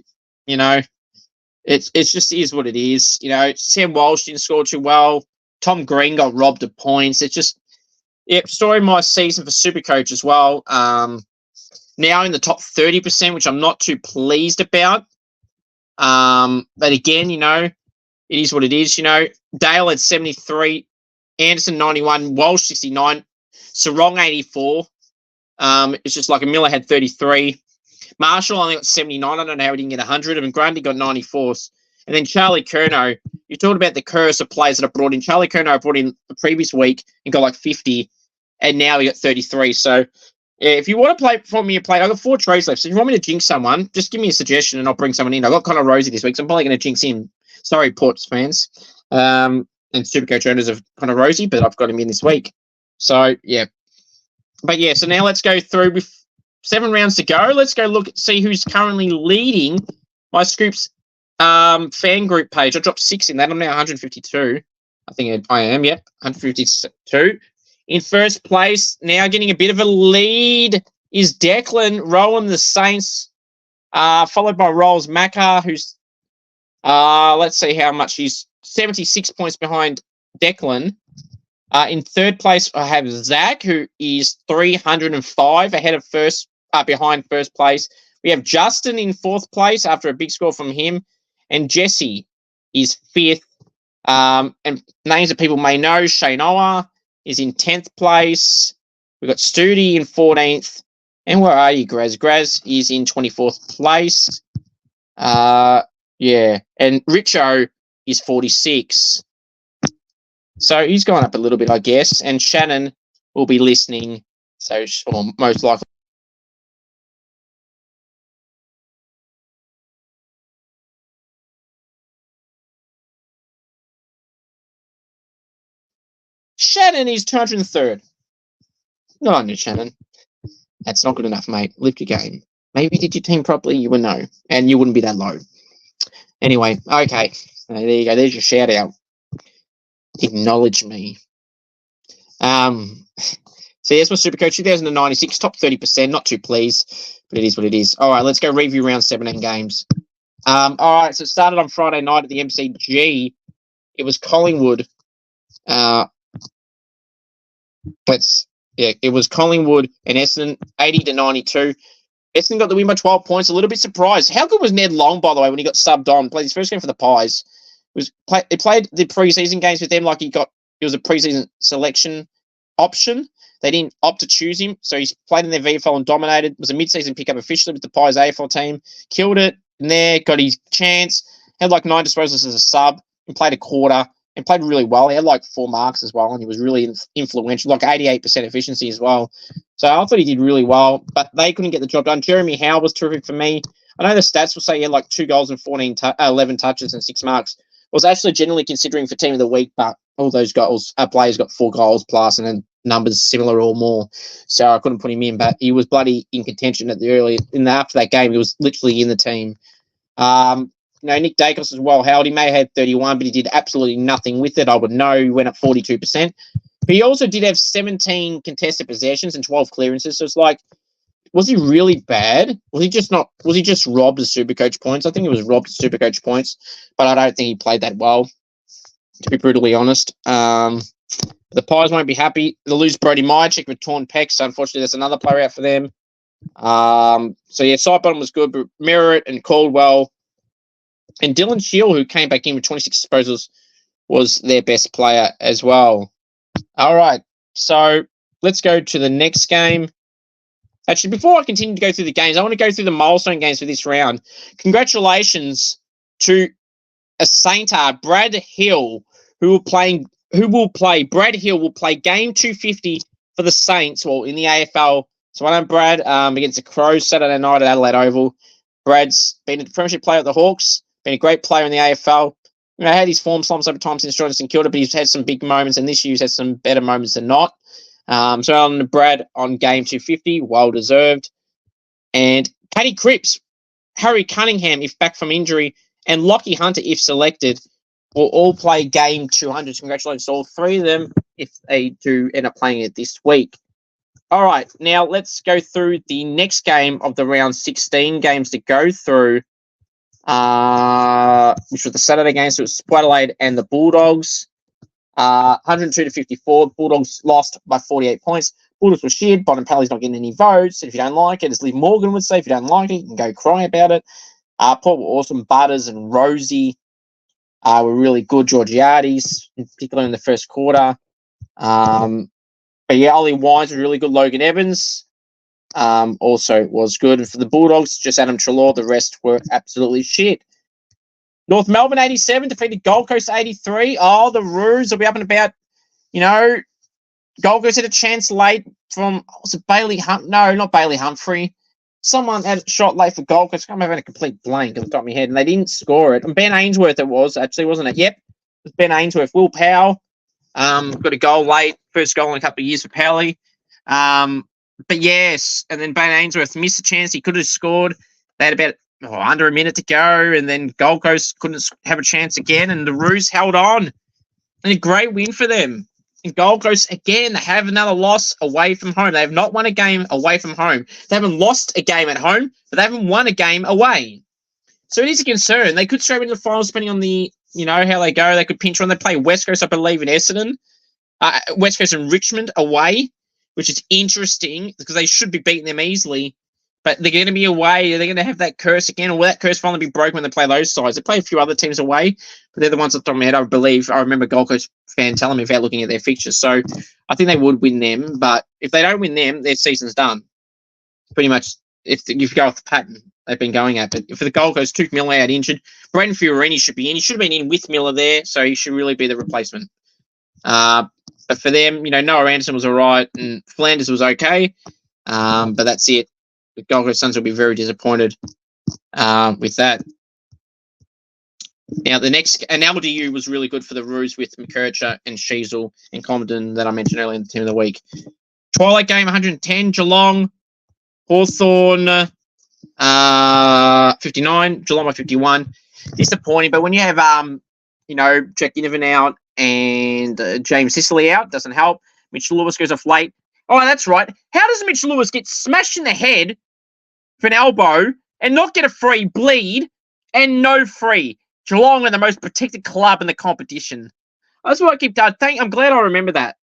it's just is what it is. Sam Walsh didn't score too well. Tom Green got robbed of points. It's just, story of my season for Supercoach as well. Now in the top 30%, which I'm not too pleased about. But again, it is what it is. Dale had 73, Anderson 91, Walsh 69, Sarong 84. It's just like a Miller had 33. Marshall only got 79. I don't know how he didn't get 100. And Grundy got 94. And then Charlie Curnow, you talked about the curse of players that I brought in. Charlie Curnow I brought in the previous week and got like 50. And now he got 33. So if you want to play for me a player, I've got 4 trades left. So if you want me to jinx someone, just give me a suggestion and I'll bring someone in. I got Connor Rosie this week, so I'm probably going to jinx him. Sorry, Ports fans. And Supercoach owners of Connor Rosie, but I've got him in this week. So, yeah. But, yeah, so now let's go through with 7 rounds to go. Let's go see who's currently leading my Scoops fan group page. I dropped 6 in that. I'm now 152. I think I am, yep, 152. In first place, now getting a bit of a lead, is Declan. Rowan the Saints, followed by Rolls Macca, who's, let's see how much he's, 76 points behind Declan. In third place, I have Zach, who is 305 ahead of behind first place. We have Justin in fourth place after a big score from him, and Jesse is fifth. And names that people may know: Shane Ower is in 10th place. We've got Studi in 14th. And where are you, Graz? Graz is in 24th place. Yeah. And Richo is 46. So he's gone up a little bit, I guess. And Shannon will be listening. So, or most likely. Shannon is 203rd. Not on you, Shannon. That's not good enough, mate. Lift your game. Maybe you did your team properly, you would know. And you wouldn't be that low. Anyway, okay. There you go. There's your shout out. Acknowledge me. So yes, my Supercoach 2096, top 30%. Not too pleased, but it is what it is. All right, let's go review round 17 games. All right, so it started on Friday night at the MCG. It was Collingwood. It was Collingwood and Essendon, 80-92. Essendon got the win by 12 points. A little bit surprised. How good was Ned Long, by the way, when he got subbed on? Played his first game for the Pies. He played the preseason games with them like he was a preseason selection option. They didn't opt to choose him, so he's played in their VFL and dominated. Was a mid-season pickup officially with the Pies AFL team. Killed it in there, got his chance. Had like 9 disposals as a sub and played a quarter. And played really well. He had like 4 marks as well, and he was really influential, like 88% efficiency as well. So I thought he did really well, but they couldn't get the job done. Jeremy Howe was terrific for me.
I know the stats will say he had like 2 goals and 11 touches and 6 marks. I was actually generally considering for team of the week, but all those goals, players got 4 goals plus and then numbers similar or more. So I couldn't put him in, but he was bloody in contention after that game. He was literally in the team. Nick Dacos as well held. He may have had 31, but he did absolutely nothing with it. I would know. He went up 42%. But he also did have 17 contested possessions and 12 clearances. So it's like, was he really bad? Was he just robbed of Supercoach points? I think he was robbed of Supercoach points, but I don't think he played that well, to be brutally honest. The Pies won't be happy. They'll lose Brody Mychik with torn pecs. So unfortunately, there's another player out for them. Sidebottom was good, but Merritt and Caldwell and Dylan Shield, who came back in with 26 disposals, was their best player as well. All right, so let's go to the next game. Actually, before I continue to go through the games, I want to go through the milestone games for this round. Congratulations to a Saintar, Brad Hill, Brad Hill will play game 250 for the Saints, in the AFL. So I know Brad against the Crows Saturday night at Adelaide Oval. Brad's been a premiership player at the Hawks, been a great player in the AFL. Had his form slumps over time since joining St Kilda, but he's had some big moments, and this year he's had some better moments than not. So on Brad on game 250, well deserved. And Paddy Cripps, Harry Cunningham, if back from injury, and Lockie Hunter, if selected, will all play game 200. Congratulations to all 3 of them if they do end up playing it this week. All right, now let's go through the next game of the round 16 games to go through, which was the Saturday game. So it was Port Adelaide and the Bulldogs. 102-54. Bulldogs lost by 48 points. Bulldogs were shit. Bottom Pally's not getting any votes. If you don't like it, as Liv Morgan would say, if you don't like it, you can go cry about it. Port were awesome. Butters and Rosie were really good. Georgiades, in particular in the first quarter. But yeah, Ollie Wines was really good. Logan Evans also was good. And for the Bulldogs, just Adam Treloar. The rest were absolutely shit. North Melbourne 87 defeated Gold Coast 83. Oh, the Roos will be up and about. Gold Coast had a chance late from, was it Bailey Humphrey? No, not Bailey Humphrey. Someone had a shot late for Gold Coast. I'm having a complete blank at the top of my head, and they didn't score it. And Ben Ainsworth it was, actually, wasn't it? Yep, it was Ben Ainsworth. Will Powell got a goal late. First goal in a couple of years for Pally. But yes, and then Ben Ainsworth missed a chance. He could have scored. They had about under a minute to go, and then Gold Coast couldn't have a chance again, and the Roos held on. And a great win for them. And Gold Coast, again, they have another loss away from home. They have not won a game away from home. They haven't lost a game at home, but they haven't won a game away. So it is a concern. They could straight into the finals depending on the, how they go. They could pinch on. They play West Coast, I believe, in Essendon. West Coast and Richmond away, which is interesting because they should be beating them easily. But they're going to be away. They're going to have that curse again. Or will that curse finally be broken when they play those sides? They play a few other teams away, but they're the ones off the top of my head, I believe. I remember Gold Coast fan telling me without looking at their fixtures. So I think they would win them. But if they don't win them, their season's done. Pretty much, if you go off the pattern they've been going at. But for the Gold Coast, took Miller out injured. Braden Fiorini should be in. He should have been in with Miller there, so he should really be the replacement. But for them, Noah Anderson was all right, and Flanders was okay. But that's it. The Gold Coast Suns will be very disappointed with that. Now, the next, and LDU was really good for the Roos with McKercher and Sheasel and Comden that I mentioned earlier in the team of the week. Twilight game, 110. Geelong, Hawthorn, 59. Geelong by 51. Disappointing, but when you have, Jack Ginnivan out and James Sicily out, doesn't help. Mitch Lewis goes off late. Oh, that's right. How does Mitch Lewis get smashed in the head for an elbow and not get a free bleed and no free? Geelong are the most protected club in the competition. That's what I keep telling. I'm glad I remember that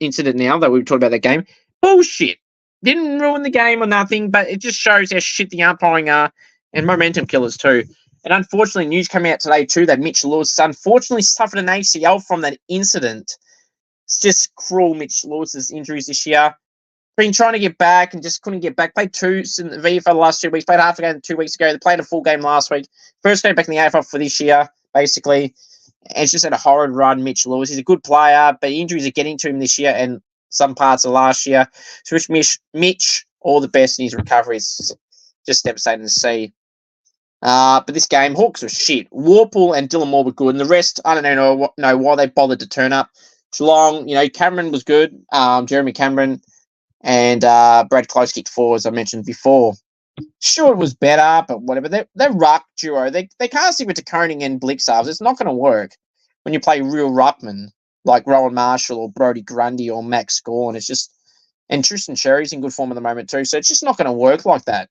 incident now that we've talked about that game. Bullshit. Didn't ruin the game or nothing, but it just shows how shit the umpiring are and momentum killers too. And unfortunately, news coming out today too that Mitch Lewis unfortunately suffered an ACL from that incident. It's just cruel, Mitch Lewis's injuries this year. Been trying to get back and just couldn't get back. Played 2 in the VFL the last 2 weeks. Played half a game 2 weeks ago. They played a full game last week. First game back in the AFL for this year, basically. And it's just had a horrid run, Mitch Lewis. He's a good player, but injuries are getting to him this year and some parts of last year. So wish Mitch all the best in his recovery. It's just devastating to see. But this game, Hawks were shit. Warple and Dillion were good, and the rest, I don't know why they bothered to turn up. Geelong, Cameron was good. Jeremy Cameron and Brad Close kicked 4, as I mentioned before. Sure, it was better, but whatever. They're ruck duo. They can't stick with De Koning and Blixarves. It's not going to work when you play real ruckman like Rowan Marshall or Brodie Grundy or Max Scorn. It's just, and Tristan Cherry's in good form at the moment too. So it's just not going to work like that.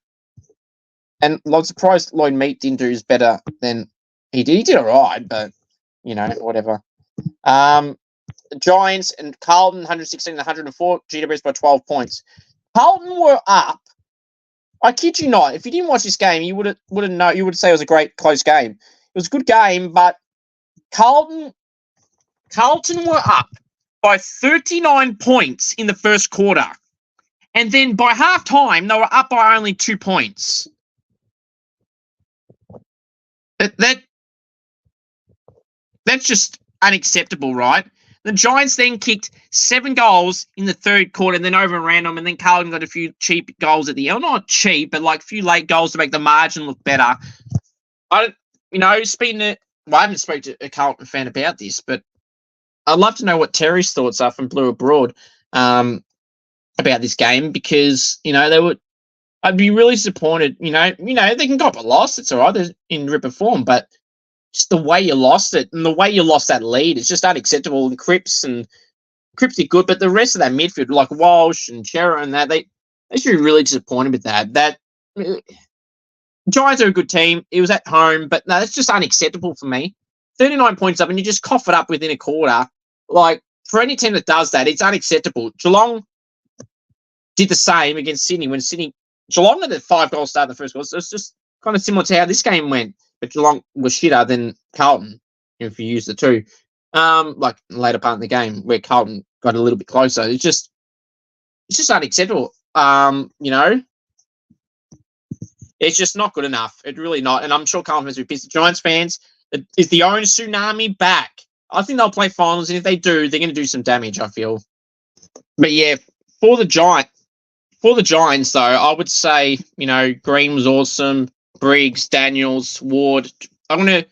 And I'm surprised Lloyd Meat didn't do better than he did. He did all right, but whatever. Giants and Carlton 116 and 104. GWS by 12 points. Carlton were up. I kid you not. If you didn't watch this game, you would know. You would say it was a great close game. It was a good game, but Carlton were up by 39 points in the first quarter, and then by half time they were up by only 2 points. That's just unacceptable, right? The Giants then kicked 7 goals in the third quarter and then overran them, and then Carlton got a few cheap goals at the end. Not cheap, but like a few late goals to make the margin look better. I haven't spoken to a Carlton fan about this, but I'd love to know what Terry's thoughts are from Blue Abroad about this game, because, I'd be really disappointed. They can cop a loss. It's all right. They're in ripper form, but just the way you lost it and the way you lost that lead is just unacceptable. And Cripps did good, but the rest of that midfield, like Walsh and Chera and that, they should be really disappointed with that. That Giants are a good team. It was at home, but no, that's just unacceptable for me. 39 points up, and you just cough it up within a quarter. Like, for any team that does that, it's unacceptable. Geelong did the same against Sydney when Geelong had a 5-goal start in the first quarter. So it's just kind of similar to how this game went. But Geelong was shitter than Carlton, if you use the two. Like later part in the game where Carlton got a little bit closer. It's just unacceptable. It's just not good enough. It's really not. And I'm sure Carlton fans will be pissed. Giants fans, is the own tsunami back? I think they'll play finals, and if they do, they're going to do some damage, I feel. But yeah, for the Giants, though, I would say, Green was awesome. Briggs, Daniels, Ward. I'm going to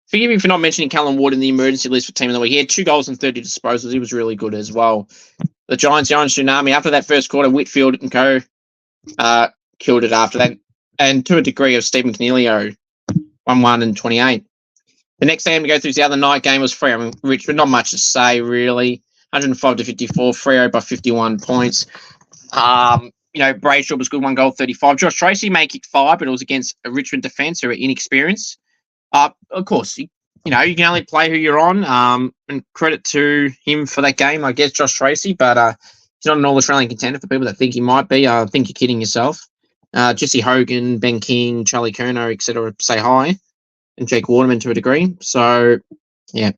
forgive me for not mentioning Callum Ward in the emergency list for Team of the Week. He had 2 goals and 30 disposals. He was really good as well. The Giants, tsunami. After that first quarter, Whitfield and co killed it after that. And to a degree of Stephen Canelio, 1-1 and 28. The next game to go through is the other night game was Freo and Richmond. Not much to say, really. 105 to 54. Freo by 51 points. Brayshaw was good, 1 goal, 35. Josh Tracy may kick 5, but it was against a Richmond defence who are inexperienced. Of course, you can only play who you're on. And credit to him for that game, I guess, Josh Tracy. But he's not an All-Australian contender for people that think he might be. I think you're kidding yourself. Jesse Hogan, Ben King, Charlie Kerno, etc. say hi. And Jake Waterman to a degree. So, yeah.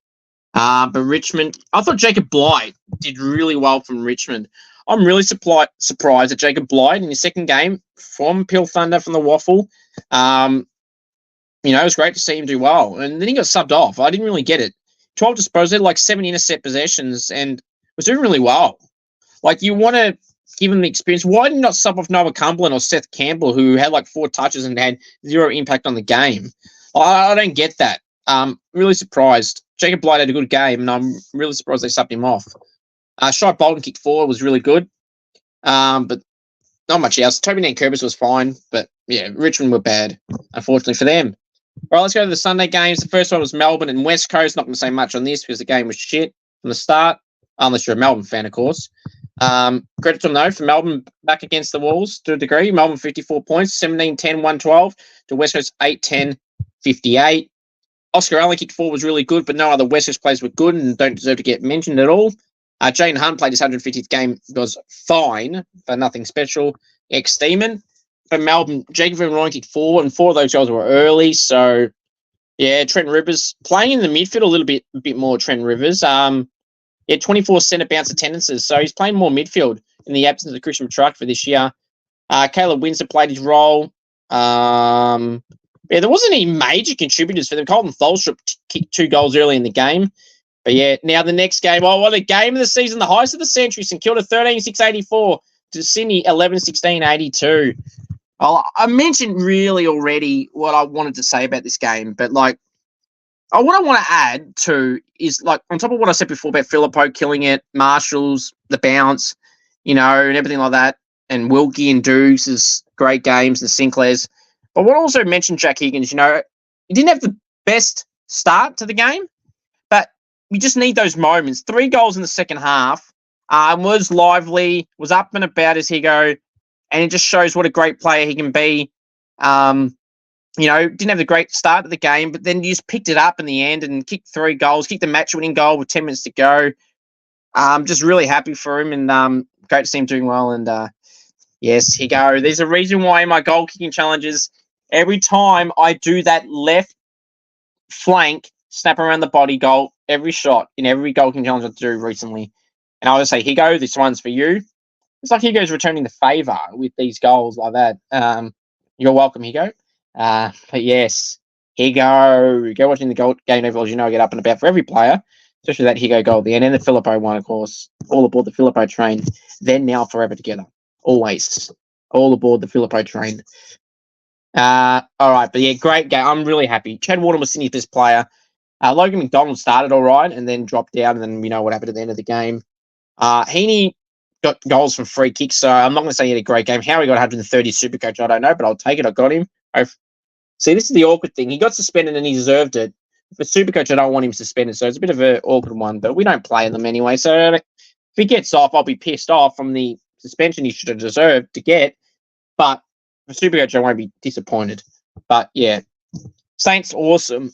But Richmond, I thought Jacob Blight did really well from Richmond. I'm really surprised at Jacob Blight in his second game from Peel Thunder from the Waffle. It was great to see him do well. And then he got subbed off. I didn't really get it. 12 disposals, like 7 intercept possessions, and was doing really well. Like, you want to give him the experience. Why did you not sub off Noah Cumberland or Seth Campbell, who had like 4 touches and had 0 impact on the game? I don't get that. Really surprised. Jacob Blight had a good game, and I'm really surprised they subbed him off. Shai Bolton kicked 4, was really good. But not much else. Toby Nankervis was fine, but yeah, Richmond were bad, unfortunately for them. All right, let's go to the Sunday games. The first one was Melbourne and West Coast. Not going to say much on this because the game was shit from the start, unless you're a Melbourne fan, of course. Credit to them, though, for Melbourne back against the Wolves to a degree. Melbourne 54 points, 17-10, 112 to West Coast 8-10, 58. Oscar Allen kicked 4 was really good, but no other West Coast players were good and don't deserve to get mentioned at all. Jane Hunt played his 150th game, was fine, but nothing special. Ex-Demon. For Melbourne, Jacob Van Rooyen kicked 4, and 4 of those goals were early. So, yeah, Trent Rivers playing in the midfield a bit more, Trent Rivers. He had 24 centre bounce attendances, so he's playing more midfield in the absence of Christian Truck for this year. Caleb Windsor played his role. There wasn't any major contributors for them. Colton Tholstrup kicked 2 goals early in the game. But yeah, now the next game. Oh, what a game of the season. The highest of the century. St Kilda 13-6-84 to Sydney 11-16-82. Well, I mentioned really already what I wanted to say about this game, but like, what I want to add to is like on top of what I said before about Philippou killing it, Marshalls, the bounce, and everything like that, and Wilkie and Dukes' great games, the Sinclairs. But what I also mentioned Jack Higgins, he didn't have the best start to the game, but you just need those moments. 3 goals in the second half, was lively, was up and about as Higo, and it just shows what a great player he can be. Didn't have the great start of the game, but then you just picked it up in the end and kicked 3 goals, kicked the match-winning goal with 10 minutes to go. Just really happy for him and great to see him doing well. And yes, here go. There's a reason why in my goal-kicking challenges, every time I do that left flank, snap around the body goal, every shot in every goal-kicking challenge I do recently, and I'll just say, Higo, this one's for you. It's like Higo's returning the favour with these goals like that. You're welcome, Higo. But yes, Higo. Go watching the game overall, I get up and about for every player, especially that Higo goal at the end. And the Philippou one, of course. All aboard the Philippou train. Then, now, forever together. Always. All aboard the Philippou train. All right, but yeah, great game. I'm really happy. Chad Wharton was Sydney's best player. Logan McDonald started all right and then dropped out, and then we know what happened at the end of the game. Heaney got goals from free kicks, so I'm not going to say he had a great game. How he got 130 Supercoach, I don't know, but I'll take it. I got him. See, this is the awkward thing. He got suspended and he deserved it. For Supercoach, I don't want him suspended, so it's a bit of an awkward one, but we don't play them anyway. So if he gets off, I'll be pissed off from the suspension he should have deserved to get. But for Supercoach, I won't be disappointed. But yeah, Saints, awesome.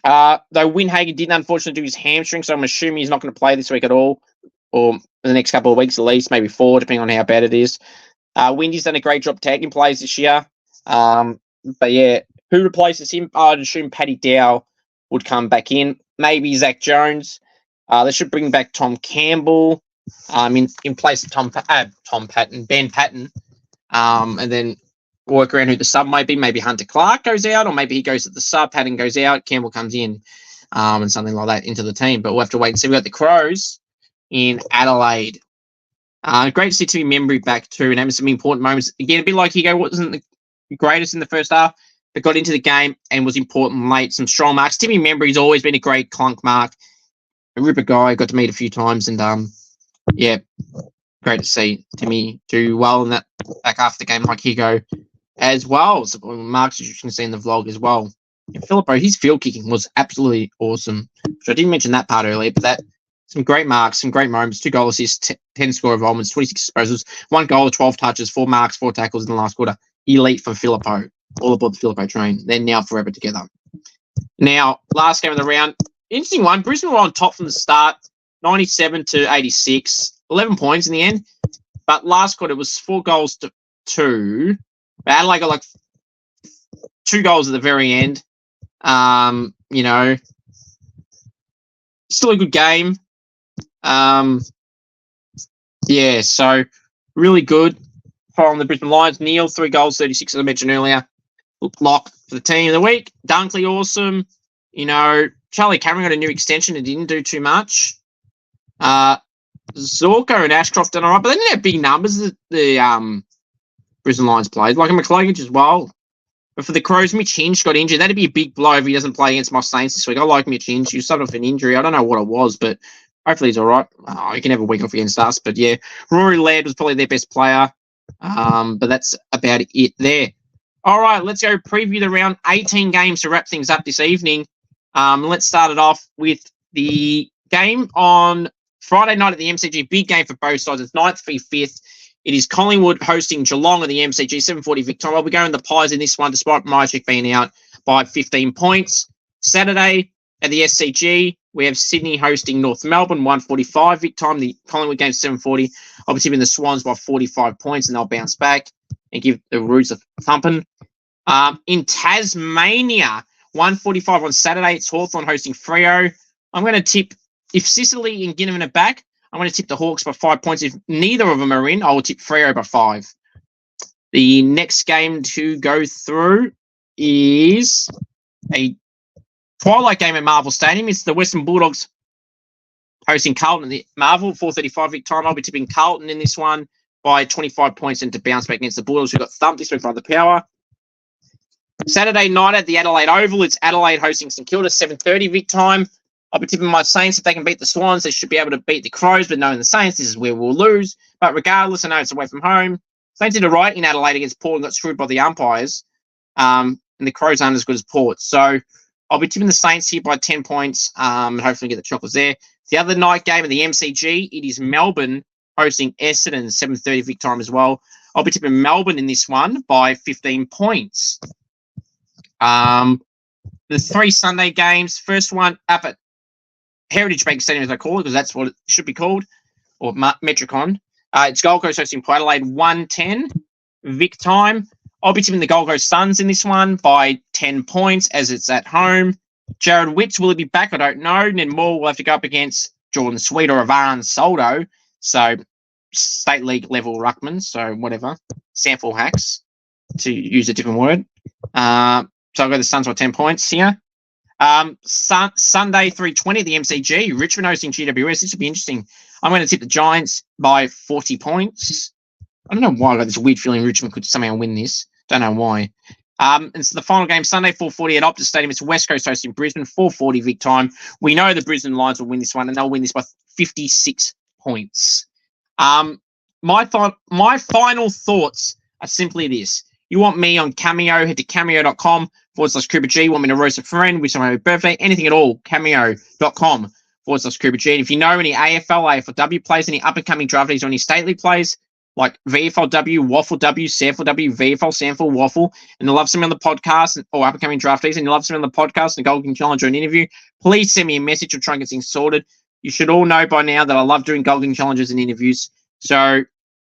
Though Winhagen didn't unfortunately do his hamstring, so I'm assuming he's not going to play this week at all, or the next couple of weeks at least, maybe 4, depending on how bad it is. Windy's done a great job tagging players this year. But yeah, who replaces him? I'd assume Paddy Dow would come back in. Maybe Zach Jones. They should bring back Tom Campbell in place of Ben Patton. And then work around who the sub might be. Maybe Hunter Clark goes out, or maybe he goes at the sub, Patton goes out, Campbell comes in, and something like that into the team. But we'll have to wait and see. We've got the Crows in Adelaide. Great to see Timmy Membry back too, and having some important moments. Again, a bit like Higo wasn't the greatest in the first half, but got into the game and was important late. Some strong marks. Timmy Membry's always been a great clunk mark. A ripper guy, got to meet a few times, and yeah, great to see Timmy do well in that back half of the game, like Higo as well. So marks, as you can see in the vlog as well. And Philippou, his field kicking was absolutely awesome. So I didn't mention that part earlier, but that some great marks, some great moments, 2 goal assists, 10 score involvements, 26 disposals, 1 goal, 12 touches, 4 marks, 4 tackles in the last quarter. Elite for Philippou. All aboard the Philippou train. Then, now, forever together. Now, last game of the round. Interesting one. Brisbane were on top from the start, 97 to 86. 11 points in the end. But last quarter, it was 4 goals to 2. Adelaide got like 2 goals at the very end. Still a good game. Yeah, so really good from the Brisbane Lions. Neil, 3 goals, 36, as I mentioned earlier. Lock for the team of the week. Dunkley, awesome. Charlie Cameron got a new extension and didn't do too much. Zorko and Ashcroft done all right, but they didn't have big numbers the Brisbane Lions played. Like a McCluggage as well. But for the Crows, Mitch Hinge got injured. That'd be a big blow if he doesn't play against my Saints this week. I like Mitch Hinge. He suffered an injury. I don't know what it was, but hopefully he's all right. He can have a week off against us. But yeah, Rory Laird was probably their best player. But that's about it there. All right, let's go preview the round. 18 games to wrap things up this evening. Let's start it off with the game on Friday night at the MCG. Big game for both sides. It's 9th v 5th. It is Collingwood hosting Geelong at the MCG, 7:40 Vic time. I'll be going the Pies in this one, despite Mychik being out by 15 points. Saturday at the SCG, we have Sydney hosting North Melbourne, 1:45 Vic time. The Collingwood game 7:40. I'll be tipping the Swans by 45 points, and they'll bounce back and give the Roos a thumping. In Tasmania, 1:45 on Saturday, it's Hawthorn hosting Freo. I'm going to tip, if Sicily and Ginnivan are back, I'm going to tip the Hawks by 5 points. If neither of them are in, I will tip Freo by 5. The next game to go through is a twilight game at Marvel Stadium. It's the Western Bulldogs hosting Carlton at the Marvel, 4:35 Vic time. I'll be tipping Carlton in this one by 25 points and to bounce back against the Bulldogs, who got thumped this week by the Power. Saturday night at the Adelaide Oval, it's Adelaide hosting St Kilda, 7:30 Vic time. I'll be tipping my Saints. If they can beat the Swans, they should be able to beat the Crows, but knowing the Saints, this is where we'll lose. But regardless, I know it's away from home. Saints did it right in Adelaide against Port and got screwed by the umpires. And the Crows aren't as good as Port. So I'll be tipping the Saints here by 10 points and hopefully get the chocolates there. The other night game at the MCG, it is Melbourne hosting Essendon, 7:30 Vic time as well. I'll be tipping Melbourne in this one by 15 points. The 3 Sunday games, first one up at Heritage Bank Stadium, as I call it, because that's what it should be called, or Metricon. It's Gold Coast hosting Port Adelaide, 1:10 Vic time. I'll be tipping the Gold Coast Suns in this one by 10 points as it's at home. Jared Witts, will he be back? I don't know. And then Moore will have to go up against Jordan Sweet or Ivan Soldo. So state league level ruckman, so whatever. Sample hacks, to use a different word. So I'll go the Suns by 10 points here. Sunday 3:20 at the MCG, Richmond hosting GWS. This will be interesting. I'm going to tip the Giants by 40 points. I don't know why I got this weird feeling Richmond could somehow win this. Don't know why. And so the final game, Sunday, 4:40 at Optus Stadium. It's West Coast hosting Brisbane, 4:40 Vic time. We know the Brisbane Lions will win this one, and they'll win this by 56 points. My final thoughts are simply this. You want me on Cameo, head to cameo.com/CooperG. You want me to roast a friend, wish someone happy birthday, anything at all, cameo.com/CooperG. And if you know any AFL, AFLW players, any up-and-coming draftees or any state league players, like VFLW, Waffle W, Sample W, VFL, Sample, Waffle, and you love something on the podcast, or up-and-coming draftees, and you love something on the podcast, and Gold King Challenge or an interview, please send me a message or try and get things sorted. You should all know by now that I love doing Gold King Challenges and interviews. So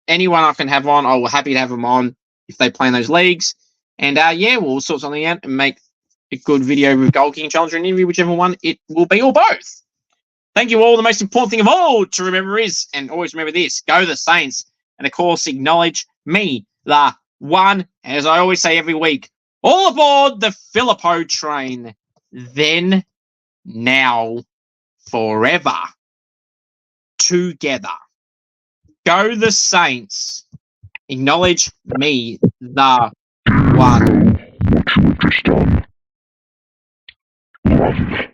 anyone I can have on, I will happy to have them on if they play in those leagues. And we'll sort something out and make a good video with Gold King Challenge or an interview, whichever one it will be, or both. Thank you all. The most important thing of all to remember is, and always remember this, go the Saints. And of course, acknowledge me, the one, as I always say every week, all aboard the PHILLIPOU train. Then, now, forever. Together. Go the Saints. Acknowledge me, the one.
What you have just done. Love.